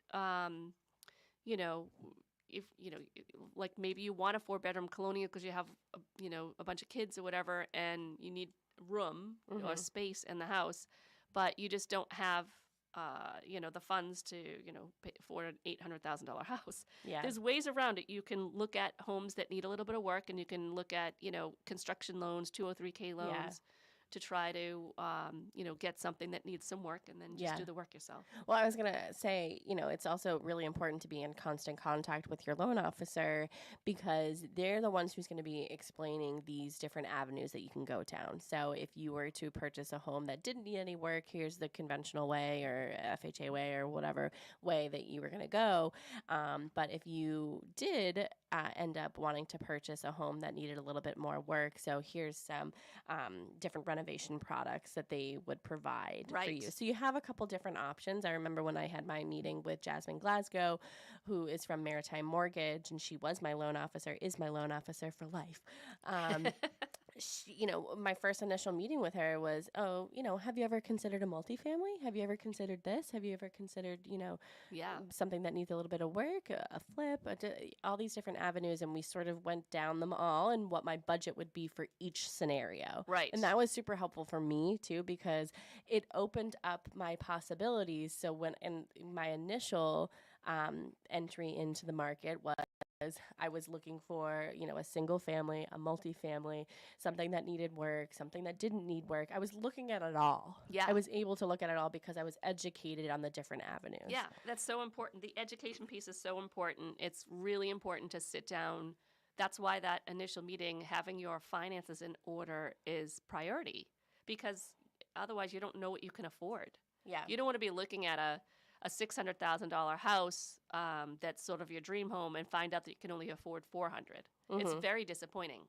If like maybe you want a 4-bedroom colonial because you have a bunch of kids or whatever, and you need room or space in the house, but you just don't have the funds to pay for an $800,000 house. Yeah. There's ways around it. You can look at homes that need a little bit of work, and you can look at construction loans, 203K loans. To try to, get something that needs some work and then just do the work yourself. Well, I was going to say, it's also really important to be in constant contact with your loan officer because they're the ones who's going to be explaining these different avenues that you can go down. So if you were to purchase a home that didn't need any work, here's the conventional way or FHA way or whatever way that you were going to go. But if you did end up wanting to purchase a home that needed a little bit more work, so here's some different renovation products that they would provide for you. So you have a couple different options. I remember when I had my meeting with Jasmine Glasgow, who is from Maritime Mortgage, and she was my loan officer, is my loan officer for life. She, my first initial meeting with her was, have you ever considered a multifamily? Have you ever considered this? Have you ever considered, something that needs a little bit of work, a flip, all these different avenues. And we sort of went down them all and what my budget would be for each scenario. Right. And that was super helpful for me too, because it opened up my possibilities. So when in my initial entry into the market was, I was looking for, a single family, a multifamily, something that needed work, something that didn't need work. I was looking at it all. Yeah. I was able to look at it all because I was educated on the different avenues. Yeah, that's so important. The education piece is so important. It's really important to sit down. That's why that initial meeting, having your finances in order is priority because otherwise you don't know what you can afford. Yeah. You don't want to be looking at a $600,000 house that's sort of your dream home and find out that you can only afford $400,000. It's very disappointing.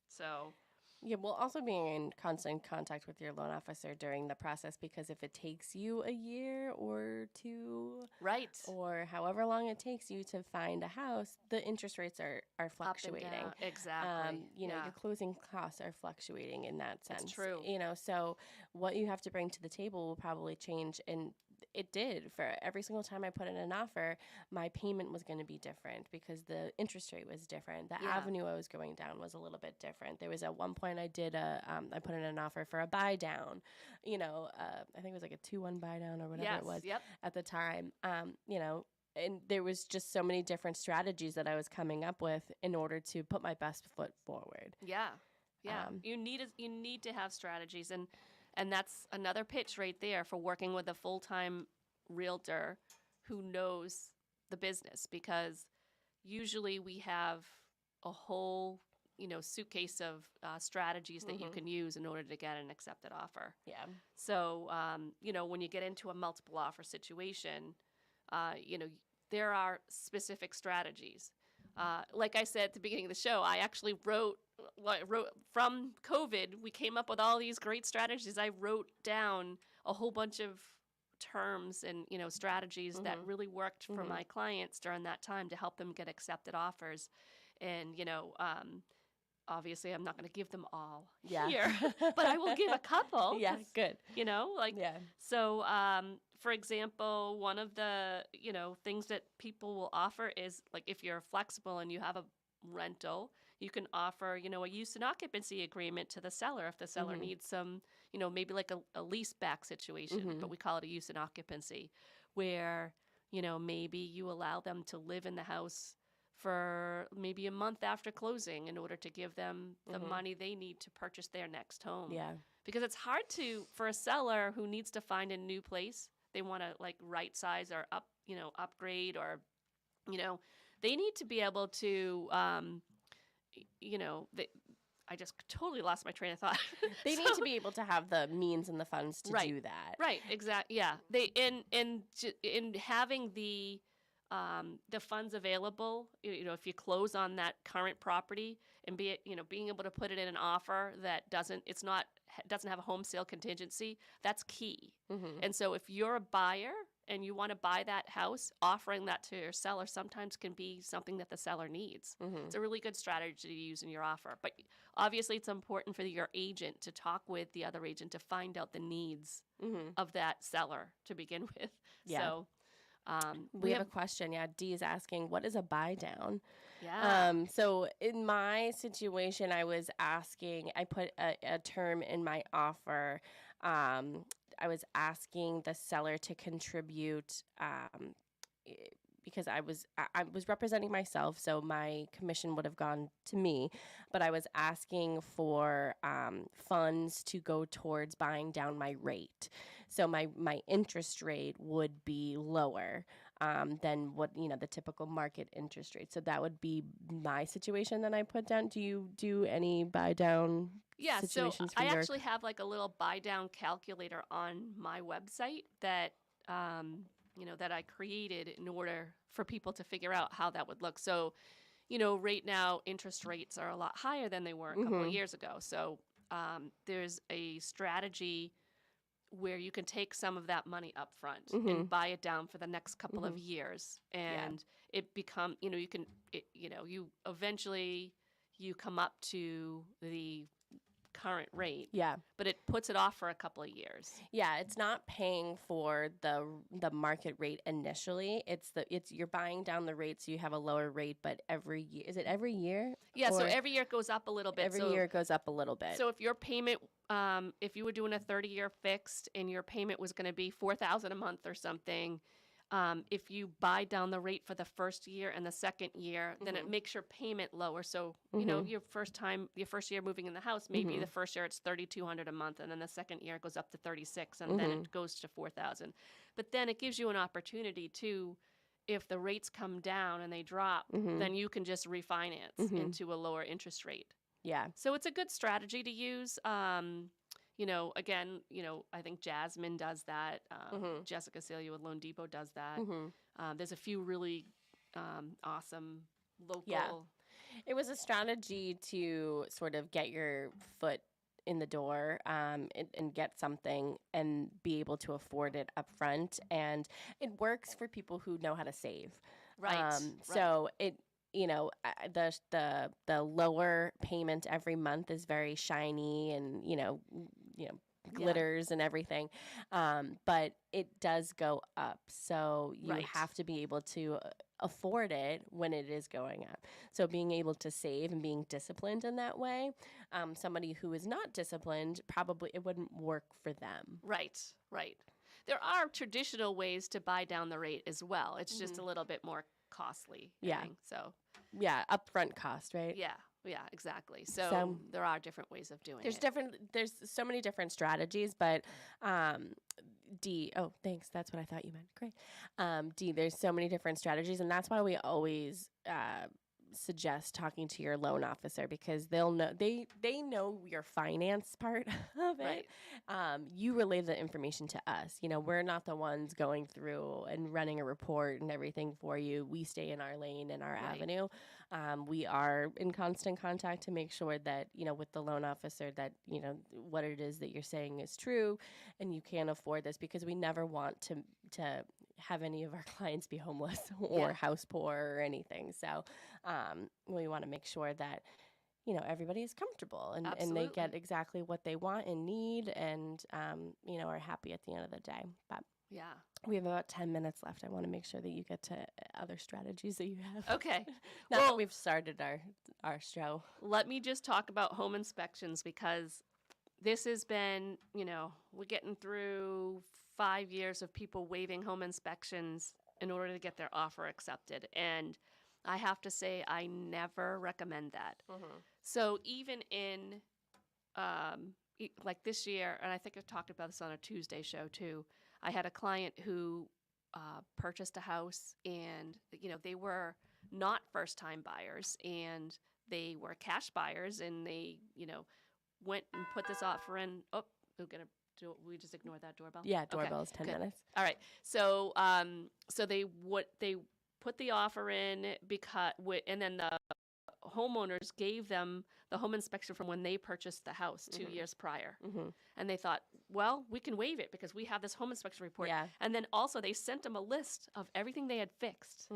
So, yeah, well, also being in constant contact with your loan officer during the process, because if it takes you a year or two, right, or however long it takes you to find a house, the interest rates are fluctuating. Exactly. Your closing costs are fluctuating in that sense. That's true. So what you have to bring to the table will probably change, and it did. For every single time I put in an offer, my payment was going to be different because the interest rate was different. The avenue I was going down was a little bit different. There was at one point I did I put in an offer for a buy down, I think it was like a 2-1 buy down or whatever it was at the time, and there was just so many different strategies that I was coming up with in order to put my best foot forward. Yeah. You need to have strategies, and that's another pitch right there for working with a full-time realtor who knows the business, because usually we have a whole, suitcase of strategies that you can use in order to get an accepted offer. Yeah. So, when you get into a multiple offer situation, there are specific strategies. Like I said at the beginning of the show, I actually wrote from COVID, we came up with all these great strategies. I wrote down a whole bunch of terms and, strategies that really worked for my clients during that time to help them get accepted offers. And, obviously I'm not going to give them all here, but I will give a couple. Yeah, good. So, for example, one of the, things that people will offer is, like, if you're flexible and you have a rental, you can offer, a use and occupancy agreement to the seller if the seller needs some, maybe like a lease back situation, but we call it a use and occupancy, where, maybe you allow them to live in the house for maybe a month after closing in order to give them the money they need to purchase their next home. Yeah. Because it's hard for a seller who needs to find a new place they want to like right size or upgrade, or, they need to be able to, I just totally lost my train of thought. They need to be able to have the means and the funds to do that. Right. Exactly. Yeah. They in having the funds available. If you close on that current property and being able to put it in an offer that doesn't have a home sale contingency, that's key. Mm-hmm. And so if you're a buyer and you want to buy that house, offering that to your seller sometimes can be something that the seller needs. Mm-hmm. It's a really good strategy to use in your offer. But obviously it's important for your agent to talk with the other agent to find out the needs mm-hmm. of that seller to begin with. Yeah. So we have a question. Yeah, Dee is asking, what is a buy down? Yeah. So in my situation, I was asking, I put a term in my offer. I was asking the seller to contribute because I was representing myself, so my commission would have gone to me, but I was asking for funds to go towards buying down my rate. So my interest rate would be lower than what the typical market interest rate. So that would be my situation that I put down. Do you do any buy down? Yeah, so I actually have like a little buy down calculator on my website that that I created in order for people to figure out how that would look. So, right now interest rates are a lot higher than they were a couple of years ago. So there's a strategy where you can take some of that money up front and buy it down for the next couple of years, and it become you eventually you come up to the current rate. Yeah. But it puts it off for a couple of years. Yeah, it's not paying for the market rate initially. It's you're buying down the rate so you have a lower rate, but every year, is it every year? Yeah, so every year it goes up a little bit. Every year it goes up a little bit. So if your payment if you were doing a 30-year fixed and your payment was going to be $4,000 a month or something, if you buy down the rate for the first year and the second year, then it makes your payment lower. So, your first year moving in the house, maybe the first year it's $3,200 a month, and then the second year it goes up to $36,000, and then it goes to $4,000. But then it gives you an opportunity to, if the rates come down and they drop, then you can just refinance into a lower interest rate. Yeah. So it's a good strategy to use. Again, I think Jasmine does that. Jessica Celia with Loan Depot does that. There's a few really awesome local. Yeah. It was a strategy to sort of get your foot in the door and get something and be able to afford it up front. And it works for people who know how to save. Right. So it, the lower payment every month is very shiny and, glitters and everything. But it does go up. So you have to be able to afford it when it is going up. So being able to save and being disciplined in that way, somebody who is not disciplined, probably it wouldn't work for them. Right. There are traditional ways to buy down the rate as well. It's just a little bit more costly. I think. So. Yeah, upfront cost, right? Yeah, exactly. So there are different ways of doing it. There's so many different strategies, but thanks. That's what I thought you meant. Great. There's so many different strategies, and that's why we always suggest talking to your loan officer, because they'll know they know your finance part of it. Right. You relay the information to us. We're not the ones going through and running a report and everything for you. We stay in our lane and our avenue. We are in constant contact to make sure that, with the loan officer that, what it is that you're saying is true and you can't afford this, because we never want to have any of our clients be homeless or house poor or anything. So we want to make sure that, everybody is comfortable and they get exactly what they want and need and, are happy at the end of the day. But we have about 10 minutes left. I want to make sure that you get to other strategies that you have. Okay. Now that we've started our show. Let me just talk about home inspections, because this has been, we're getting through 5 years of people waiving home inspections in order to get their offer accepted. And I have to say, I never recommend that. So even in, like this year, and I think I've talked about this on a Tuesday show too. I had a client who purchased a house, and they were not first-time buyers, and they were cash buyers, and they went and put this offer in. Oh, we're gonna do. We just ignore that doorbell. Yeah, doorbell is 10 minutes. All right. So so they put the offer in and then the homeowners gave them the home inspection from when they purchased the house 2 years prior. And they thought, well, we can waive it because we have this home inspection report. Yeah. And then also they sent them a list of everything they had fixed.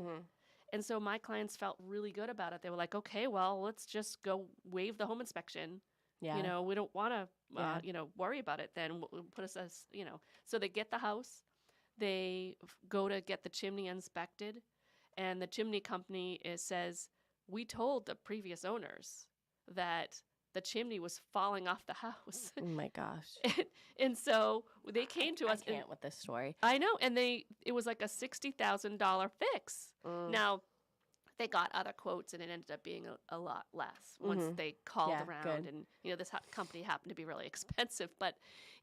And so my clients felt really good about it. They were like, okay, well, let's just go waive the home inspection. Yeah. We don't want to, worry about it. Then we'll put us as, So they get the house. They go to get the chimney inspected. And the chimney company says, we told the previous owners that the chimney was falling off the house. Oh my gosh. And so they came to us. I can't with this story. I know. And it was like a $60,000 fix. Now, they got other quotes, and it ended up being a lot less once they called around. Good. And, this company happened to be really expensive. But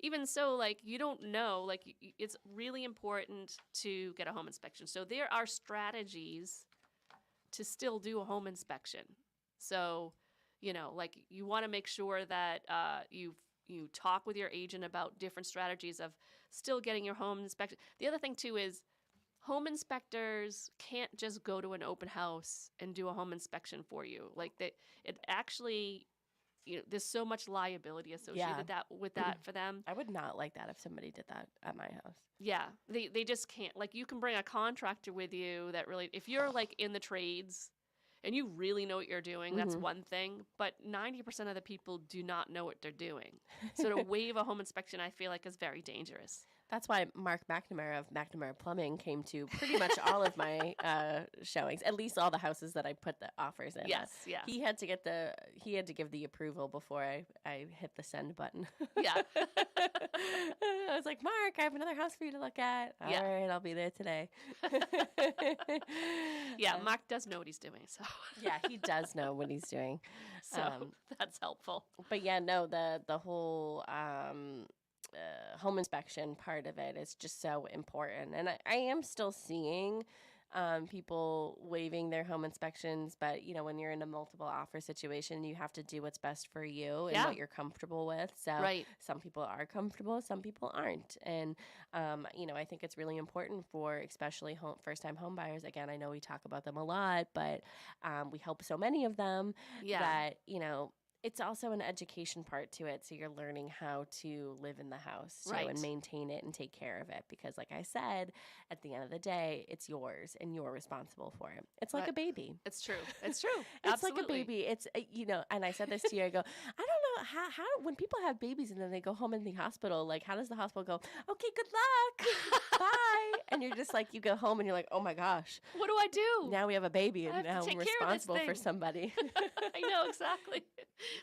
even so, you don't know. It's really important to get a home inspection. So there are strategies to still do a home inspection. So, you want to make sure that you talk with your agent about different strategies of still getting your home inspected. The other thing, too, is home inspectors can't just go to an open house and do a home inspection for you. It actually, there's so much liability associated with that for them. I would not like that if somebody did that at my house. Yeah, they just can't. You can bring a contractor with you that really, if you're in the trades and you really know what you're doing, that's one thing. But 90% of the people do not know what they're doing. So to waive a home inspection, I feel like is very dangerous. That's why Mark McNamara of McNamara Plumbing came to pretty much all of my showings, at least all the houses that I put the offers in. Yes, yeah. He had to give the approval before I hit the send button. Yeah. I was like, Mark, I have another house for you to look at. All right, I'll be there today. Yeah, Mark does know what he's doing. So yeah, he does know what he's doing. So that's helpful. But yeah, no, the whole home inspection part of it is just so important. And I am still seeing people waiving their home inspections, but when you're in a multiple offer situation, you have to do what's best for you and what you're comfortable with. So some people are comfortable, some people aren't. And I think it's really important for especially first-time home buyers. Again, I know we talk about them a lot, but we help so many of them that it's also an education part to it. So you're learning how to live in the house and maintain it and take care of it. Because like I said, at the end of the day, it's yours and you're responsible for it. It's like a baby. It's true. It's true. It's like a baby. It's, and I said this to you, I go, I don't know how when people have babies and then they go home in the hospital, how does the hospital go, okay, good luck, bye. And you're just you go home and you're like, oh my gosh. What do I do? Now we have a baby and now I'm responsible for somebody. I know, exactly.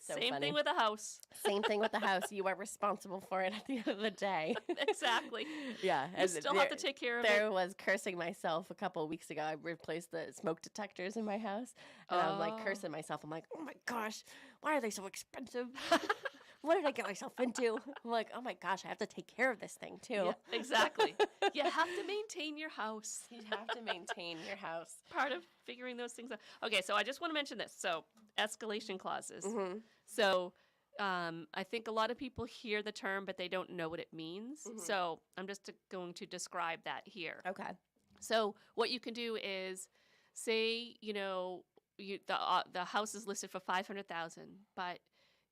So Same funny. thing with a house. Same thing with the house. You are responsible for it at the end of the day. Exactly. Yeah. You still have to take care of it. There was cursing myself a couple of weeks ago. I replaced the smoke detectors in my house. And I was cursing myself. I'm like, oh my gosh, why are they so expensive? What did I get myself into? I'm like, oh my gosh, I have to take care of this thing too. Yeah, exactly. You have to maintain your house. You have to maintain your house. Part of figuring those things out. Okay, so I just want to mention this. So escalation clauses. Mm-hmm. So I think a lot of people hear the term, but they don't know what it means. Mm-hmm. So I'm just going to describe that here. Okay. So what you can do is say, the house is listed for $500,000, but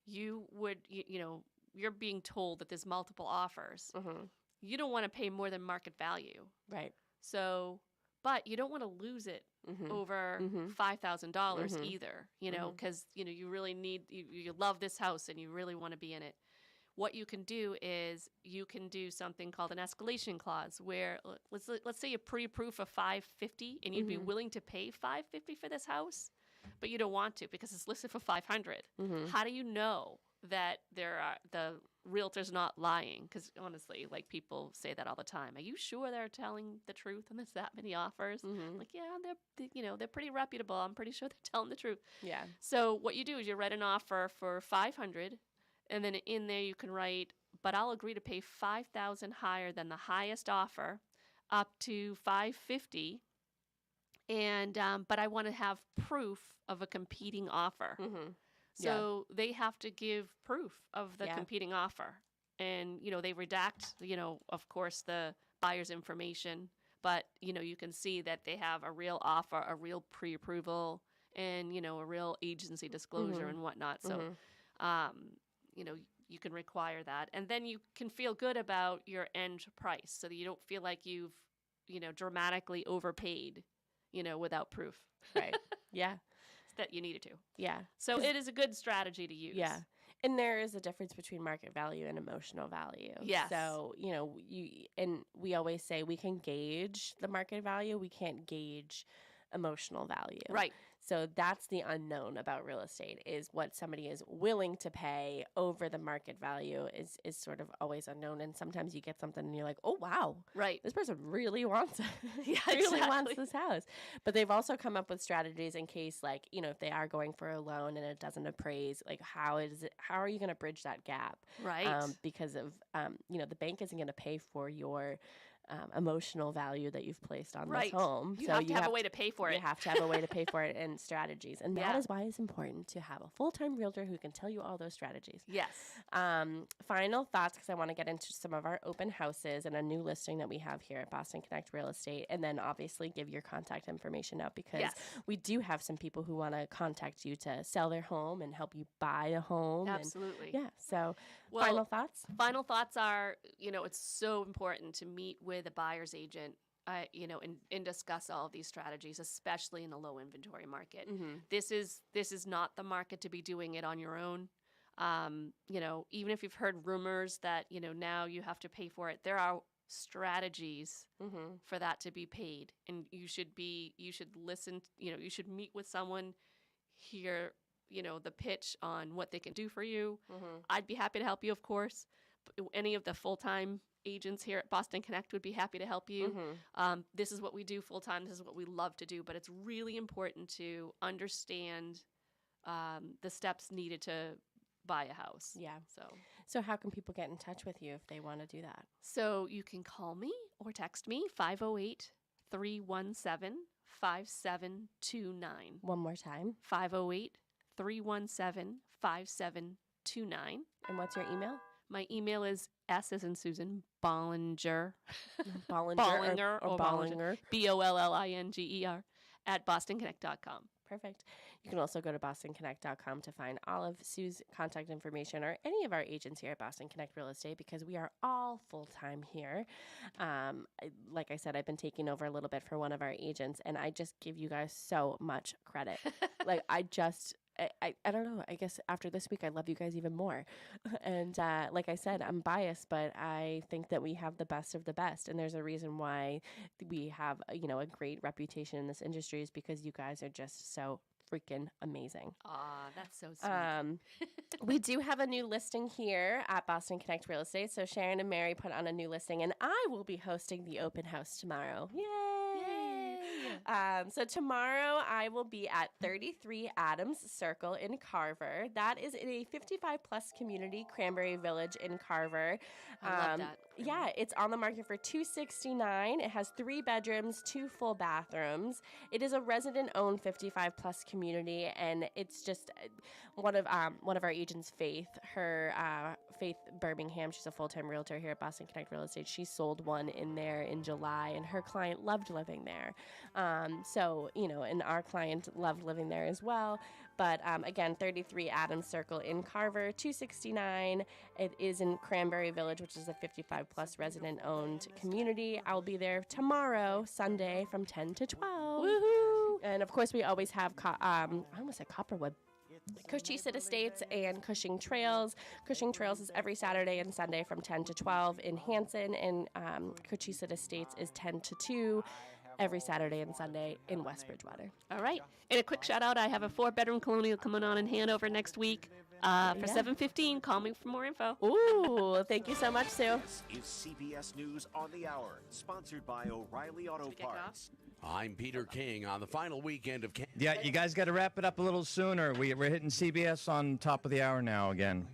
you would, you're being told that there's multiple offers. Mm-hmm. You don't want to pay more than market value. Right. So, but you don't want to lose it over $5,000 either, because, you really need, you love this house and you really want to be in it. What you can do is you can do something called an escalation clause where let's say you pre-approve for $550 and you'd be willing to pay $550 for this house, but you don't want to because it's listed for $500. How do you know that the realtor's not lying? Because honestly, people say that all the time. Are you sure they're telling the truth and there's that many offers? Yeah, they're pretty reputable. I'm pretty sure they're telling the truth. Yeah. So what you do is you write an offer for $500. And then in there you can write, but I'll agree to pay $5,000 higher than the highest offer, up to $550. And but I want to have proof of a competing offer. So they have to give proof of the competing offer. And, they redact, of course, the buyer's information. But, you can see that they have a real offer, a real pre-approval, and, a real agency disclosure and whatnot. So, you can require that. And then you can feel good about your end price so that you don't feel like you've, dramatically overpaid, without proof. Right. Yeah. That you needed to. Yeah. So it is a good strategy to use. Yeah. And there is a difference between market value and emotional value. Yes. So, we always say we can gauge the market value. We can't gauge emotional value. Right. So that's the unknown about real estate, is what somebody is willing to pay over the market value is sort of always unknown. And sometimes you get something and you're like, oh, wow. Right. This person really wants it. Yeah, really wants this house. But they've also come up with strategies in case, like, if they are going for a loan and it doesn't appraise, like, how are you going to bridge that gap? Right. Because of, the bank isn't going to pay for your emotional value that you've placed on this home. You have to have a way to pay for it. You have to have a way to pay for it and strategies. And that is why it's important to have a full-time realtor who can tell you all those strategies. Yes. Final thoughts, because I want to get into some of our open houses and a new listing that we have here at Boston Connect Real Estate. And then obviously give your contact information out, because we do have some people who want to contact you to sell their home and help you buy a home. Absolutely. So final thoughts? Final thoughts are, it's so important to meet with a buyer's agent, and discuss all of these strategies, especially in a low inventory market. This is not the market to be doing it on your own. Even if you've heard rumors that, now you have to pay for it, there are strategies for that to be paid. And you should listen, you should meet with someone, hear, the pitch on what they can do for you. I'd be happy to help you, of course. Any of the full-time agents here at Boston Connect would be happy to help you. This is what we do full-time. This is what we love to do. But it's really important to understand the steps needed to buy a house. Yeah. So how can people get in touch with you if they want to do that? So you can call me or text me, 508-317-5729. One more time. 508-317-5729. And what's your email? My email is S as in Susan, Bollinger. Bollinger or Bollinger. Bollinger at bostonconnect.com. Perfect. You can also go to bostonconnect.com to find all of Sue's contact information or any of our agents here at Boston Connect Real Estate, because we are all full-time here. Like I said, I've been taking over a little bit for one of our agents, and I just give you guys so much credit. Like, I don't know. I guess after this week, I love you guys even more. And like I said, I'm biased, but I think that we have the best of the best. And there's a reason why we have, a great reputation in this industry, is because you guys are just so freaking amazing. Aw, that's so sweet. We do have a new listing here at Boston Connect Real Estate. So Sharon and Mary put on a new listing, and I will be hosting the open house tomorrow. Yay! So tomorrow I will be at 33 Adams Circle in Carver. That is in a 55-plus community, Cranberry Village in Carver. I love that. Yeah, it's on the market for $269. It has 3 bedrooms, 2 full bathrooms. It is a resident-owned 55-plus community, and it's just one of our agents, Faith. Her Faith Birmingham. She's a full-time realtor here at Boston Connect Real Estate. She sold one in there in July, and her client loved living there. And our client loved living there as well. But again, 33 Adams Circle in Carver, $269. It is in Cranberry Village, which is a 55-plus resident-owned community. I'll be there tomorrow, Sunday, from 10 to 12. Woohoo! And, of course, we always have, I almost said Copperwood. Cochise Estates and Cushing Trails. Cushing Trails is every Saturday and Sunday from 10 to 12 in Hanson, and Cochise Estates is 10 to 2 every Saturday and Sunday in West Bridgewater. All right. And a quick shout out, I have a 4-bedroom colonial coming on in Hanover next week for $715. Call me for more info. Ooh, thank you so much, Sue. This is CBS News on the Hour, sponsored by O'Reilly Auto Parts. I'm Peter King on the final weekend of Yeah, you guys got to wrap it up a little sooner. We're hitting CBS on top of the hour now again.